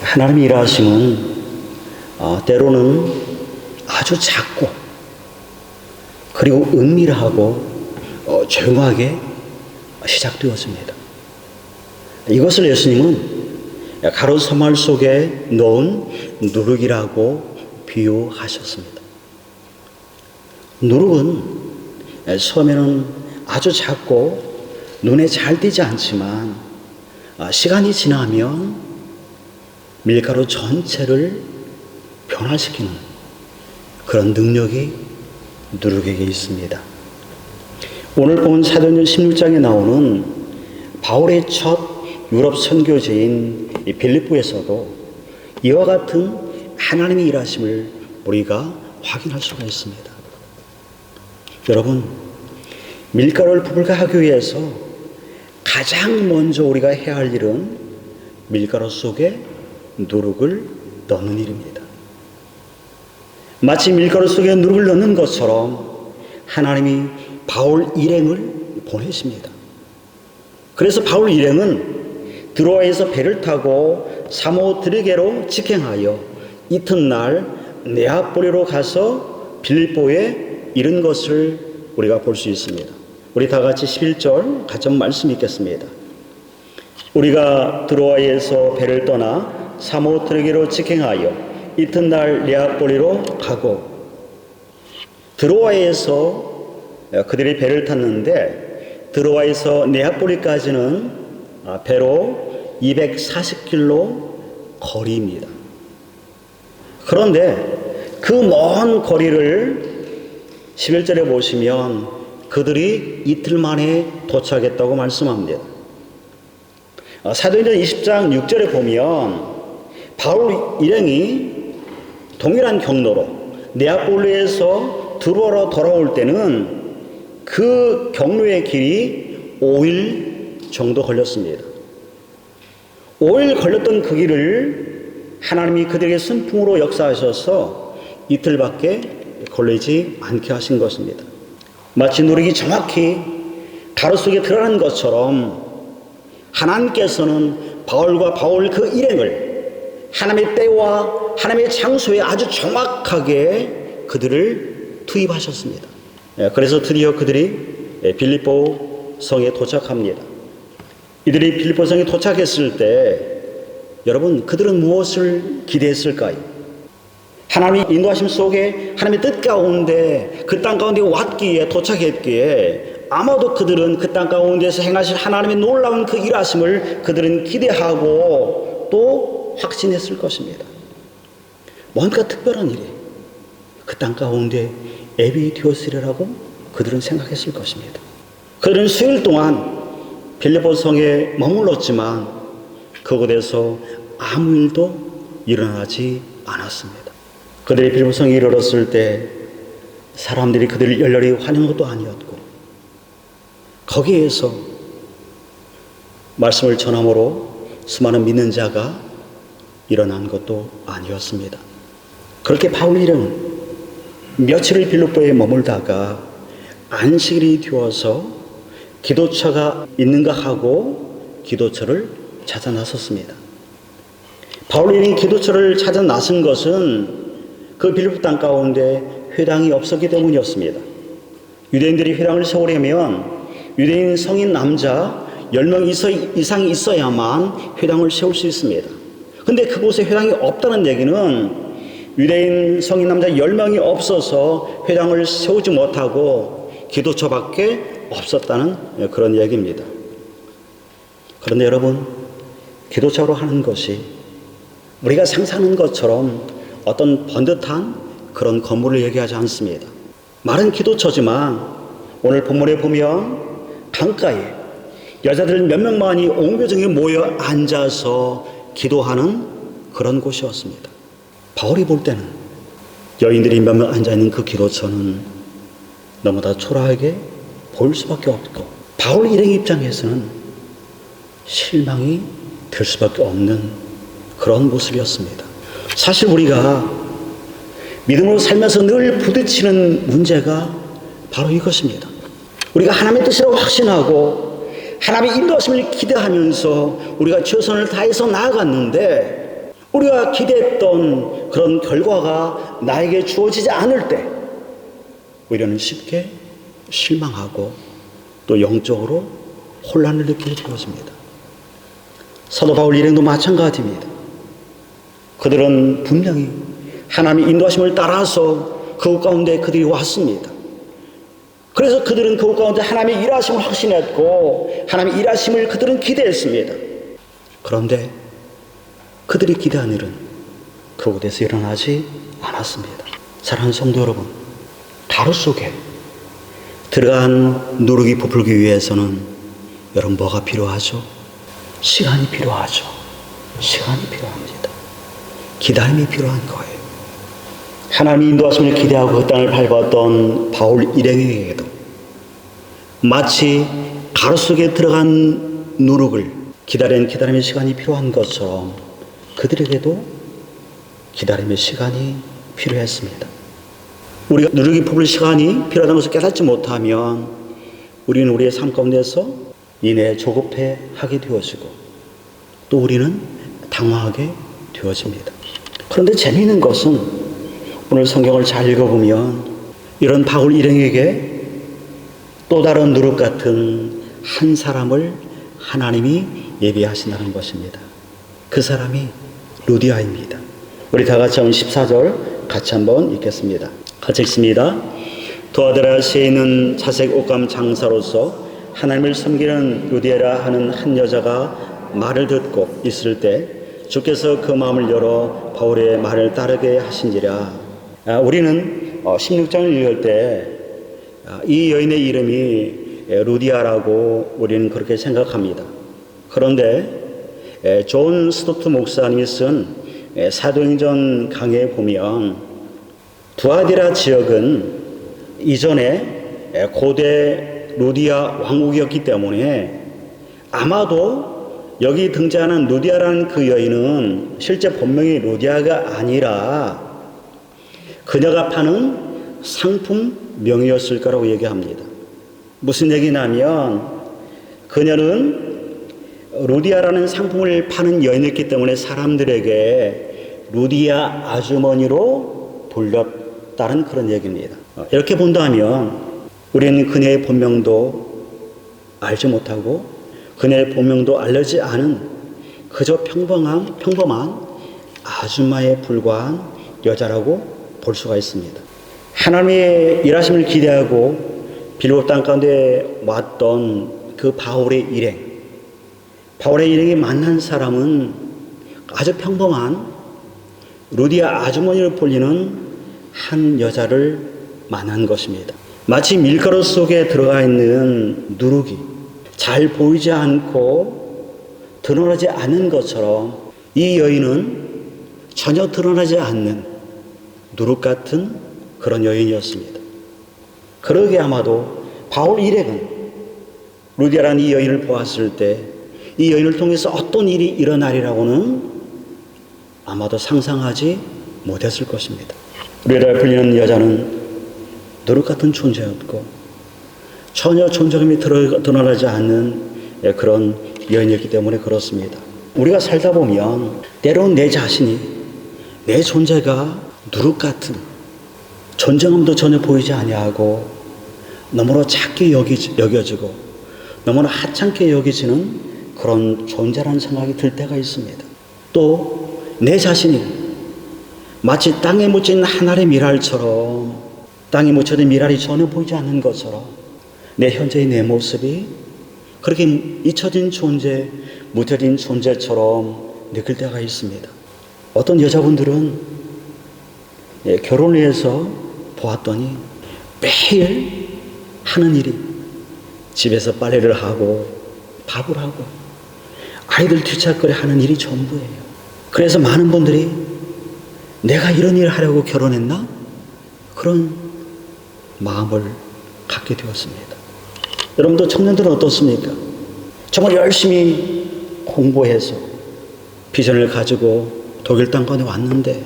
하나님의 일하심은 때로는 아주 작고 그리고 은밀하고 조용하게 시작되었습니다. 이것을 예수님은 가로세말 속에 넣은 누룩이라고 비유하셨습니다. 누룩은 처음에는 아주 작고 눈에 잘 띄지 않지만 시간이 지나면 밀가루 전체를 변화시키는 그런 능력이 누룩에게 있습니다. 오늘 본 사도행전 16장에 나오는 바울의 첫 유럽 선교지인 빌립보에서도 이와 같은 하나님의 일하심을 우리가 확인할 수가 있습니다. 여러분, 밀가루를 부풀게 하기 위해서 가장 먼저 우리가 해야 할 일은 밀가루 속에 누룩을 넣는 일입니다. 마치 밀가루 속에 누룩을 넣는 것처럼 하나님이 바울 일행을 보내십니다. 그래서 바울 일행은 드로아에서 배를 타고 사모드리게로 직행하여 이튿날 네아폴리로 가서 빌립보에 이른 것을 우리가 볼 수 있습니다. 우리 다 같이 11절 같이 한번 말씀 읽겠습니다. 우리가 드로아에서 배를 떠나 사모드리게로 직행하여 이튿날 네아폴리로 가고, 드로아에서 그들이 배를 탔는데 드로아에서 네아폴리까지는 배로 240km 거리입니다. 그런데 그 먼 거리를 11절에 보시면 그들이 이틀 만에 도착했다고 말씀합니다. 사도행전 20장 6절에 보면 바울 일행이 동일한 경로로 네아폴리에서 드로아로 돌아올 때는 그 경로의 길이 5일 정도 걸렸습니다. 5일 걸렸던 그 길을 하나님이 그들에게 순풍으로 역사하셔서 이틀밖에 걸리지 않게 하신 것입니다. 마치 누룩이 정확히 가루 속에 들어간 것처럼 하나님께서는 바울과 바울 그 일행을 하나님의 때와 하나님의 장소에 아주 정확하게 그들을 투입하셨습니다. 그래서 드디어 그들이 빌립보 성에 도착합니다. 이들이 빌립보 성에 도착했을 때 여러분, 그들은 무엇을 기대했을까요? 하나님의 인도하심 속에 하나님의 뜻 가운데 그 땅 가운데 왔기에 도착했기에 아마도 그들은 그 땅 가운데서 행하실 하나님의 놀라운 그 일하심을 그들은 기대하고 또 확신했을 것입니다. 뭔가 특별한 일이 그 땅 가운데 예비되었으리라고 그들은 생각했을 것입니다. 그들은 수일 동안 빌립보 성에 머물렀지만 그곳에서 아무 일도 일어나지 않았습니다. 그들이 빌립보 성에 이르렀을 때 사람들이 그들을 열렬히 환영한 것도 아니었고, 거기에서 말씀을 전함으로 수많은 믿는 자가 일어난 것도 아니었습니다. 그렇게 바울 일행은 며칠을 빌립보에 머물다가 안식일이 되어서 기도처가 있는가 하고 기도처를 찾아 나섰습니다. 바울 일행이 기도처를 찾아 나선 것은 그 빌립보 땅 가운데 회당이 없었기 때문이었습니다. 유대인들이 회당을 세우려면 유대인 성인 남자 10명 이상이 있어야만 회당을 세울 수 있습니다. 근데 그곳에 회당이 없다는 얘기는 유대인 성인 남자 10명이 없어서 회당을 세우지 못하고 기도처밖에 없었다는 그런 얘기입니다. 그런데 여러분, 기도처로 하는 것이 우리가 상상하는 것처럼 어떤 번듯한 그런 건물을 얘기하지 않습니다. 말은 기도처지만 오늘 본문에 보면 강가에 여자들 몇 명만이 옹교정에 모여 앉아서 기도하는 그런 곳이었습니다. 바울이 볼 때는 여인들이 몇 명 앉아있는 그 기도처는 너무나 초라하게 보일 수밖에 없고, 바울 일행 입장에서는 실망이 될 수밖에 없는 그런 모습이었습니다. 사실 우리가 믿음으로 살면서 늘 부딪히는 문제가 바로 이것입니다. 우리가 하나님의 뜻이라고 확신하고 하나님의 인도하심을 기대하면서 우리가 최선을 다해서 나아갔는데 우리가 기대했던 그런 결과가 나에게 주어지지 않을 때 우리는 쉽게 실망하고 또 영적으로 혼란을 느끼게 되어집니다. 사도 바울 일행도 마찬가지입니다. 그들은 분명히 하나님의 인도하심을 따라서 그곳 가운데 그들이 왔습니다. 그래서 그들은 그곳 가운데 하나님의 일하심을 확신했고 하나님의 일하심을 그들은 기대했습니다. 그런데 그들이 기대한 일은 그곳에서 일어나지 않았습니다. 사랑하는 성도 여러분, 가루 속에 들어간 누룩이 부풀기 위해서는 여러분 뭐가 필요하죠? 시간이 필요하죠. 시간이 필요합니다. 기다림이 필요한 거예요. 하나님의 인도하심을 기대하고 그 땅을 밟았던 바울 일행에게도 마치 가루 속에 들어간 누룩을 기다림의 시간이 필요한 것처럼 그들에게도 기다림의 시간이 필요했습니다. 우리가 누룩이 부풀 시간이 필요하다는 것을 깨닫지 못하면 우리는 우리의 삶 가운데서 이내 조급해 하게 되어지고 또 우리는 당황하게 되어집니다. 그런데 재미있는 것은 오늘 성경을 잘 읽어보면 이런 바울 일행에게 또 다른 누룩 같은 한 사람을 하나님이 예비하신다는 것입니다. 그 사람이 루디아입니다. 우리 다 같이 14절 같이 한번 읽겠습니다. 같이 읽습니다. 두아드라시에 있는 자색 옷감 장사로서 하나님을 섬기는 루디아라 하는 한 여자가 말을 듣고 있을 때 주께서 그 마음을 열어 바울의 말을 따르게 하신지라. 우리는 16장을 읽을 때 이 여인의 이름이 루디아라고 우리는 그렇게 생각합니다. 그런데 존 스토트 목사님이 쓴 사도행전 강해에 보면 두아디라 지역은 이전에 고대 루디아 왕국이었기 때문에 아마도 여기 등장하는 루디아라는 그 여인은 실제 본명이 루디아가 아니라 그녀가 파는 상품 명이었을 거라고 얘기합니다. 무슨 얘기냐면 그녀는 루디아라는 상품을 파는 여인이었기 때문에 사람들에게 루디아 아주머니로 불렸다는 그런 얘기입니다. 이렇게 본다면 우리는 그녀의 본명도 알지 못하고 그녀의 본명도 알려지 않은 그저 평범한 아줌마에 불과한 여자라고 볼 수가 있습니다. 하나님의 일하심을 기대하고 빌보 땅 가운데 왔던 그 바울의 일행이 만난 사람은 아주 평범한 루디아 아주머니를 불리는 한 여자를 만난 것입니다. 마치 밀가루 속에 들어가 있는 누룩이 잘 보이지 않고 드러나지 않는 것처럼 이 여인은 전혀 드러나지 않는 누룩 같은 그런 여인이었습니다. 그러게 아마도 바울 일행은 루디아라는 이 여인을 보았을 때 이 여인을 통해서 어떤 일이 일어나리라고는 아마도 상상하지 못했을 것입니다. 루디아를 불리는 여자는 누룩 같은 존재였고 전혀 존재감이 드러나지 않는 그런 여인이었기 때문에 그렇습니다. 우리가 살다 보면 때로는 내 자신이 내 존재가 누룩 같은 존재감도 전혀 보이지 아니하고 너무나 작게 여겨지고 너무나 하찮게 여겨지는 그런 존재라는 생각이 들 때가 있습니다. 또 내 자신이 마치 땅에 묻힌 한 알의 미랄처럼 땅에 묻혀진 미랄이 전혀 보이지 않는 것처럼 내 현재의 내 모습이 그렇게 잊혀진 존재, 묻혀진 존재처럼 느낄 때가 있습니다. 어떤 여자분들은 결혼을 해서 보았더니 매일 하는 일이 집에서 빨래를 하고 밥을 하고 아이들 뒤척거려 하는 일이 전부예요. 그래서 많은 분들이 내가 이런 일을 하려고 결혼했나? 그런 마음을 갖게 되었습니다. 여러분도 청년들은 어떻습니까? 정말 열심히 공부해서 비전을 가지고 독일 땅 가운데 왔는데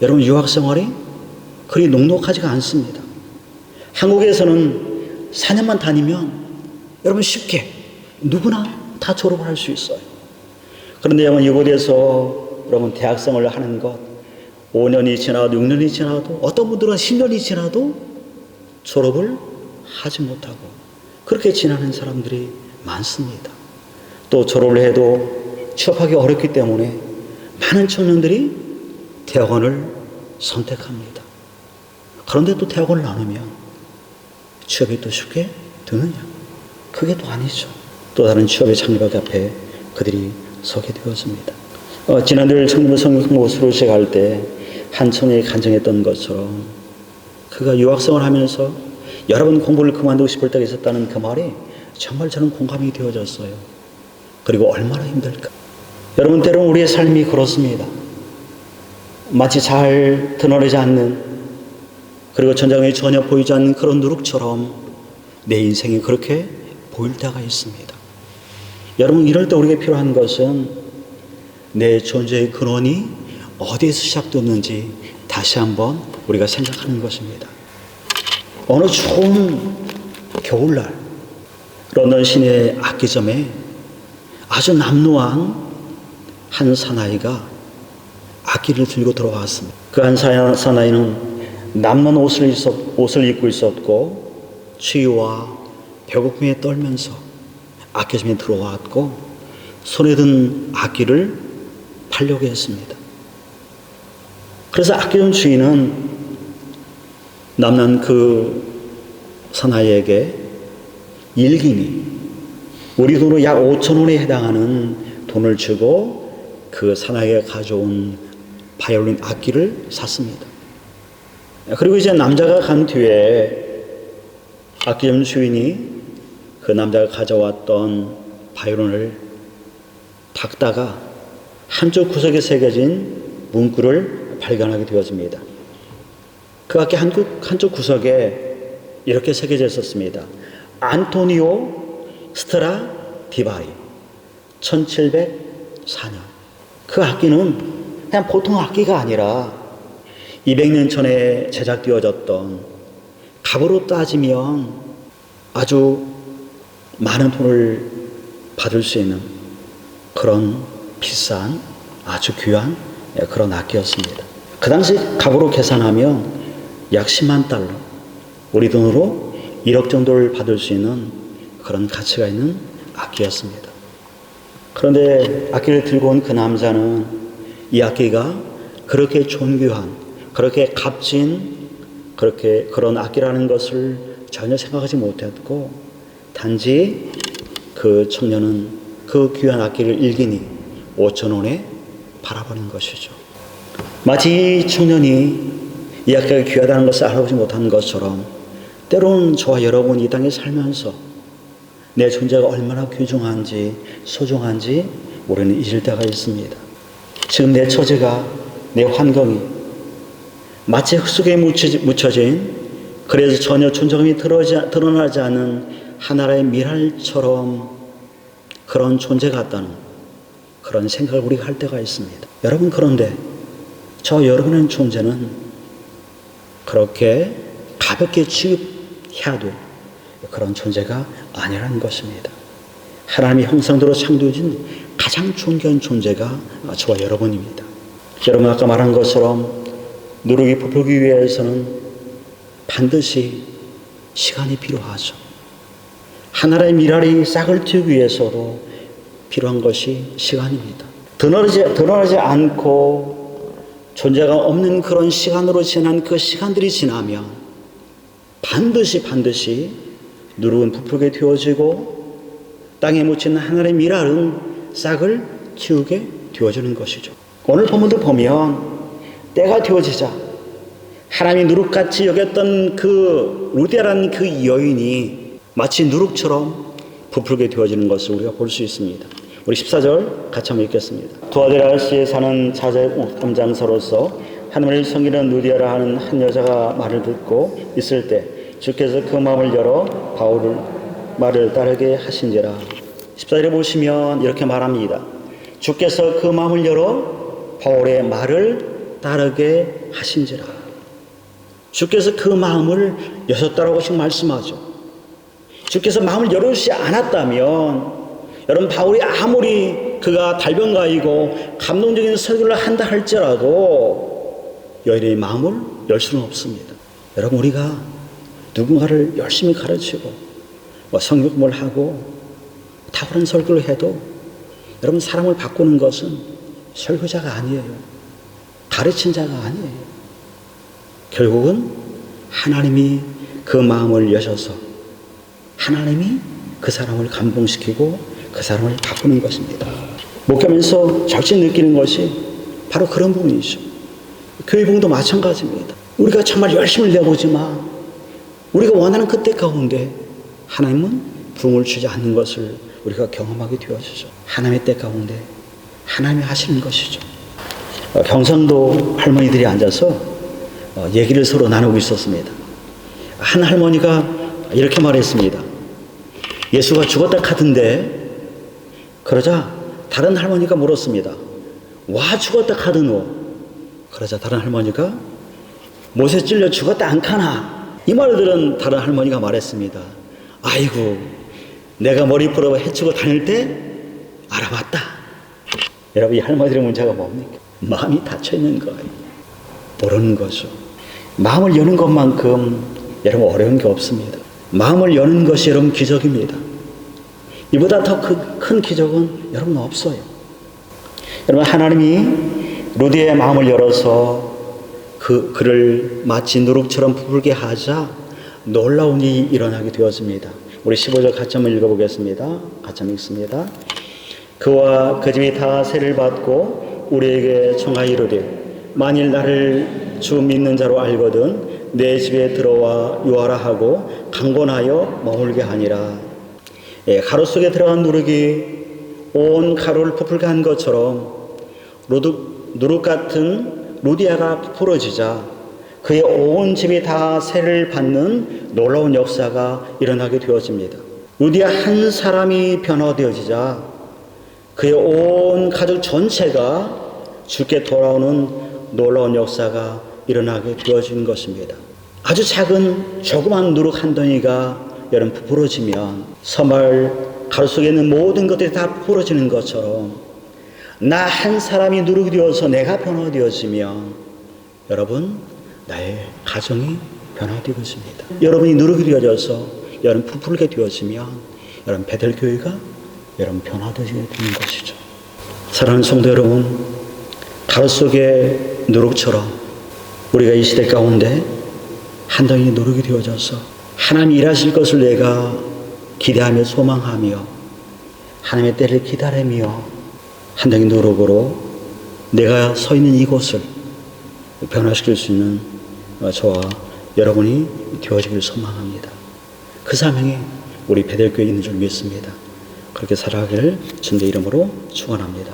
여러분 유학 생활이 그리 녹록하지가 않습니다. 한국에서는 4년만 다니면 여러분 쉽게 누구나 다 졸업을 할 수 있어요. 그런데 여러분 이곳에서 여러분 대학생활을 하는 것 5년이 지나도 6년이 지나도 어떤 분들은 10년이 지나도 졸업을 하지 못하고 그렇게 지나는 사람들이 많습니다. 또 졸업을 해도 취업하기 어렵기 때문에 많은 청년들이 대학원을 선택합니다. 그런데 또 대학원을 나누면 취업이 또 쉽게 되느냐? 그게 또 아니죠. 또 다른 취업의 장벽 앞에 그들이 서게 되었습니다. 지난달 청년부 성공모습으로 시작할 때 한 청년이 간증했던 것처럼 그가 유학생활 하면서 여러 번 공부를 그만두고 싶을 때가 있었다는 그 말이 정말 저는 공감이 되어졌어요. 그리고 얼마나 힘들까. 여러분 때로는 우리의 삶이 그렇습니다. 마치 잘 드러내지 않는 그리고 전장에 전혀 보이지 않는 그런 누룩처럼 내 인생이 그렇게 보일 때가 있습니다. 여러분 이럴 때 우리에게 필요한 것은 내 존재의 근원이 어디에서 시작됐는지 다시 한번 우리가 생각하는 것입니다. 어느 좋은 겨울날 런던 시내 악기점에 아주 남루한 한 사나이가 악기를 들고 들어왔습니다. 그 한 사나이는 남는 옷을 입고 있었고 추위와 배고픔에 떨면서 악기점에 들어왔고 손에 든 악기를 팔려고 했습니다. 그래서 악기점 주인은 남는 그 사나이에게 일기니 우리 돈으로 약 5,000원에 해당하는 돈을 주고 그 사나이가 가져온 바이올린 악기를 샀습니다. 그리고 이제 남자가 간 뒤에 악기점 주인이 그 남자가 가져왔던 바이올린을 닦다가 한쪽 구석에 새겨진 문구를 발견하게 되었습니다. 그 악기 한쪽 구석에 이렇게 새겨져 있었습니다. 안토니오 스트라디바리 1704년. 그 악기는 그냥 보통 악기가 아니라 200년 전에 제작되어졌던 값으로 따지면 아주 많은 돈을 받을 수 있는 그런 비싼 아주 귀한 그런 악기였습니다. 그 당시 값으로 계산하면 약 10만 달러, 우리 돈으로 1억 정도를 받을 수 있는 그런 가치가 있는 악기였습니다. 그런데 악기를 들고 온 그 남자는 이 악기가 그렇게 존귀한, 그렇게 값진 그런 악기라는 것을 전혀 생각하지 못했고 단지 그 청년은 그 귀한 악기를 일기니 5,000원에 팔아버린 것이죠. 마치 이 청년이 이 악기가 귀하다는 것을 알아보지 못한 것처럼 때로는 저와 여러분 이 땅에 살면서 내 존재가 얼마나 귀중한지 소중한지 우리는 잊을 때가 있습니다. 지금 내 처지가, 내 환경이 마치 흙속에 묻혀진 그래서 전혀 존재감이 드러나지 않은 하나의 미랄처럼 그런 존재 같다는 그런 생각을 우리가 할 때가 있습니다. 여러분 그런데 저 여러분의 존재는 그렇게 가볍게 취급해야 될 그런 존재가 아니라는 것입니다. 하나님의 형상대로 창조해진 가장 존귀한 존재가 저와 여러분입니다. 여러분 아까 말한 것처럼 누룩이 부풀기 위해서는 반드시 시간이 필요하죠. 하나의 미랄이 싹을 틔우기 위해서도 필요한 것이 시간입니다. 드러나지 않고 존재가 없는 그런 시간으로 지난 그 시간들이 지나면 반드시 누룩은 부풀게 되어지고 땅에 묻힌 하나의 미랄은 싹을 틔우게 되어지는 것이죠. 오늘 본문을 보면 때가 되어지자 하나님이 누룩같이 여겼던 그 루디아라는 그 여인이 마치 누룩처럼 부풀게 되어지는 것을 우리가 볼 수 있습니다. 우리 14절 같이 한번 읽겠습니다. 두아데라시에 사는 자자의 옷감장서로서 하나님을 섬기는 누디아라 하는 한 여자가 말을 듣고 있을 때 주께서 그 마음을 열어 바울을 말을 따르게 하신지라. 14절에 보시면 이렇게 말합니다. 주께서 그 마음을 열어 바울의 말을 따르게 하신지라. 주께서 그 마음을 여셨다라고 지금 말씀하죠. 주께서 마음을 열어주지 않았다면 여러분 바울이 아무리 그가 달변가이고 감동적인 설교를 한다 할지라도 여인의 마음을 열 수는 없습니다. 여러분, 우리가 누군가를 열심히 가르치고 성경 공부를 하고 탁월한 설교를 해도 여러분, 사람을 바꾸는 것은 설교자가 아니에요. 가르친 자가 아니에요. 결국은 하나님이 그 마음을 여셔서 하나님이 그 사람을 감동시키고 그 사람을 바꾸는 것입니다. 목회하면서 절실히 느끼는 것이 바로 그런 부분이죠. 교회 부흥도 마찬가지입니다. 우리가 정말 열심히 내보지만 우리가 원하는 그때 가운데 하나님은 부흥을 주지 않는 것을 우리가 경험하게 되어지죠. 하나님의 때 가운데 하나님이 하시는 것이죠. 경상도 할머니들이 앉아서 얘기를 서로 나누고 있었습니다. 한 할머니가 이렇게 말했습니다. 예수가 죽었다 카던데. 그러자 다른 할머니가 물었습니다. 와 죽었다 카드노. 그러자 다른 할머니가 못에 찔려 죽었다 안 카나. 이 말을 들은 다른 할머니가 말했습니다. 아이고, 내가 머리 풀어 헤치고 다닐 때 알아봤다. 여러분, 이 할머니들의 문제가 뭡니까? 마음이 닫혀있는 거예요. 모르는 거죠. 마음을 여는 것만큼 여러분 어려운 게 없습니다. 마음을 여는 것이 여러분 기적입니다. 이보다 더 큰 기적은 여러분 없어요. 여러분, 하나님이 루디의 마음을 열어서 그를 마치 누룩처럼 부풀게 하자 놀라운 일이 일어나게 되었습니다. 우리 15절 같이 한번 읽어보겠습니다. 같이 한번 읽습니다. 그와 그 집이 다 세를 받고 우리에게 청하여 이르되 만일 나를 주 믿는 자로 알거든 내 집에 들어와 유하라 하고 강권하여 머물게 하니라. 가루 속에 들어간 누룩이 온 가루를 부풀게 한 것처럼 누룩 같은 루디아가 부풀어지자 그의 온 집이 다 세를 받는 놀라운 역사가 일어나게 되어집니다. 루디아 한 사람이 변화되어지자 그의 온 가족 전체가 주께 돌아오는 놀라운 역사가 일어나게 되어진 것입니다. 아주 작은 조그만 누룩 한 덩이가 여러분 부풀어지면 서말 가루 속에 있는 모든 것들이 다 부풀어지는 것처럼 나 한 사람이 누룩이 되어서 내가 변화되어지면 여러분 나의 가정이 변화되어집니다. 여러분이 누룩이 되어져서 여러분 부풀게 되어지면 여러분 베델교회가 여러분 변화되게 되는 것이죠. 사랑하는 성도 여러분, 가루 속의 누룩처럼 우리가 이 시대 가운데 한 덩이 누룩이 되어져서 하나님 일하실 것을 내가 기대하며 소망하며 하나님의 때를 기다리며 한 덩이 누룩으로 내가 서 있는 이곳을 변화시킬 수 있는 저와 여러분이 되어지기를 소망합니다. 그 사명이 우리 베델교회에 있는 줄 믿습니다. 그렇게 살아가기를 주님의 이름으로 축원합니다.